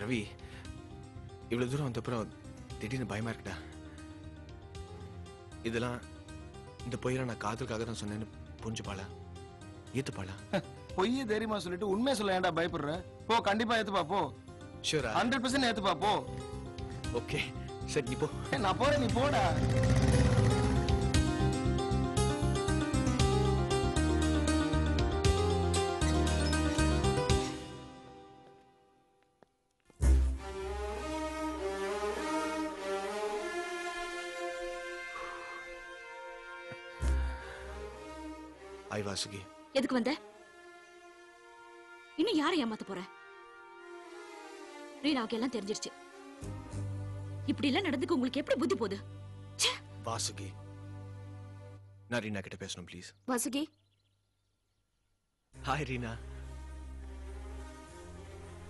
ரவி இவ்வளவு தூரம் வந்தப்புறம் திடீர்னு பயமா இருக்குடா. இதெல்லாம் இந்த பொய்யெல்லாம் நான் காதலுக்காக தான் சொன்னேன்னு புரிஞ்சுப்பாளா, ஏத்துப்பாளா? பொய்ய தைரியமா சொல்லிட்டு உண்மையை சொல்ல ஏன்டா பயப்படுற? போ, கண்டிப்பா ஏத்துப்பா போ. ஷூரா? 100% ஏத்துப்பா போ. ஓகே சரி நீ போ. நான் போறேன், நீ போடா. ஐ வாசுகி. எதுக்கு வந்த? இன்னும் யாரை ஏமாத்த போற? ரீனாவுக்கு எல்லாம் தெரிஞ்சிருச்சு. இப்படி எல்லாம் நடந்துக்கு உங்களுக்கு எப்படி புத்தி போகுது? வாசுகி நான் ரீனா கிட்ட பேசணும் ப்ளீஸ். வாசுகி. ஹாய் ரீனா.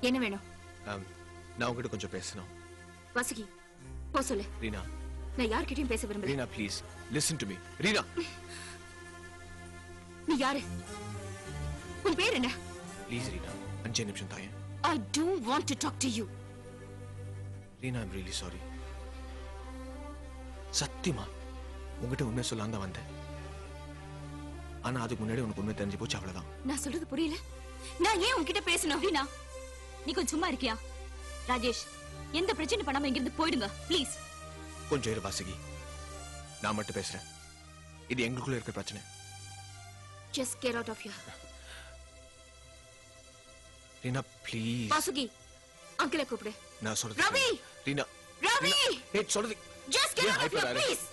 என்ன வேணும்? நான் உங்ககிட்ட கொஞ்சம் பேசணும். வாசுகி போ சொல்லு. ரீனா நான் யார்கிட்டயும் பேச விரும்பல. Reena please listen to me. Reena நீ யாரு? உன் பேர் என்ன? ப்ளீஸ் ரீனா 5 நிமிஷம் தாயேன். I don't want to talk to you. Reena I'm really sorry. சத்தியமா உங்ககிட்ட உண்மை சொல்லாம தான் வந்தேன். ஆனா அதுக்கு முன்னாடி உனக்கு உண்மை தெரிஞ்சு போச்சு, அவ்வளவுதான். நான் சொல்றது புரியல. நான் ஏன் உன்கிட்ட பேசணும்? ரீனா நீ கொஞ்சம் சும்மா இருக்கியா? ராஜேஷ் எந்த பிரச்சனை பண்ணாம இங்கிருந்து போயிடுங்க ப்ளீஸ். கொஞ்சம் இரு வாசுகி, நான் மட்டும் பேசுறேன். இது எங்களுக்குள்ள இருக்கிற பிரச்சனை. Just get out of here. Reena please. Vasuki அங்கிளை கூப்பிடு. நான் சொல்றது ரவி. ரீனா ரவி ஏய் சொல்றது just get out of here please.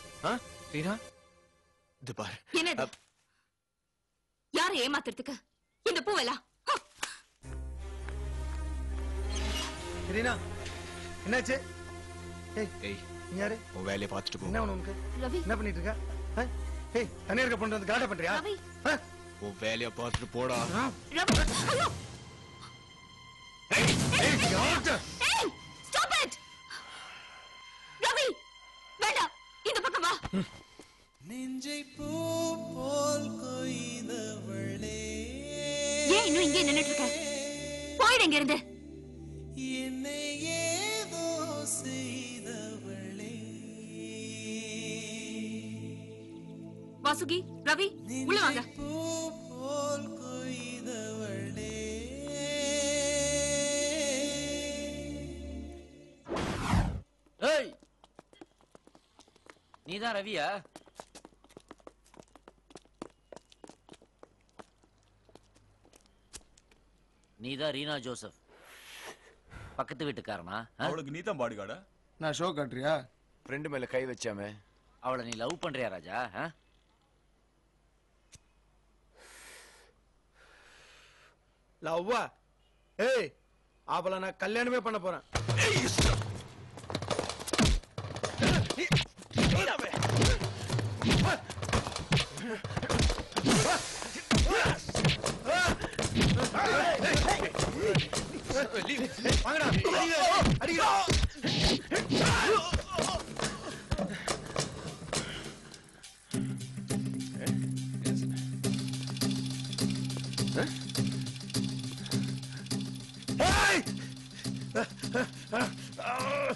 Reena இது பாரு. என்னது? யாரை ஏமாத்துறதுக்கு இந்த பூவெல்லாம்? ரீனா என்னாச்சு? ஏய் யாரு? உன் வேலையை பார்த்துட்டு போ. என்ன உனக்கு? ரவி என்ன பண்ணிட்டு இருக்க? ஏய் தனியா இருக்க பொண்ணு வந்து காட்ட பண்றியா? ரவி உன் வேலையை பார்த்துட்டு போடா. ரவி ஐயோ. ஏய் யார்ட்ட? ஏய் stop it. ரவி வேண்டாம், இந்த பக்கம் வா. நெஞ்சை பூ போல் கொய்தவளே, ஏன் இன்னும் இங்கே நின்னுட்டு இருக்க? போயிடு இங்க இருந்து. என்னை ஏதோ செய்தவளே. வாசுகி ரவி உள்ள வாங்க. பூ போல் கொய்தவளே. ஏய் நீதான் ரவியா? நீதான் ரீனா ஜோசப் பக்கத்து வீட்டுக்காரனா? அவளுக்கு நீ தான் பாடி கார்டா? நான் ஷோ காட்டுறியா? ஃப்ரெண்ட் மேல கை வச்சாமே. அவளை நீ லவ் பண்றியா ராஜா? லவ்வா? ஏய் அவளை நான் கல்யாணமே பண்ண போறேன்.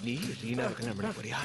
நீ ரீனா கல்யாணம் பண்ண போறியா?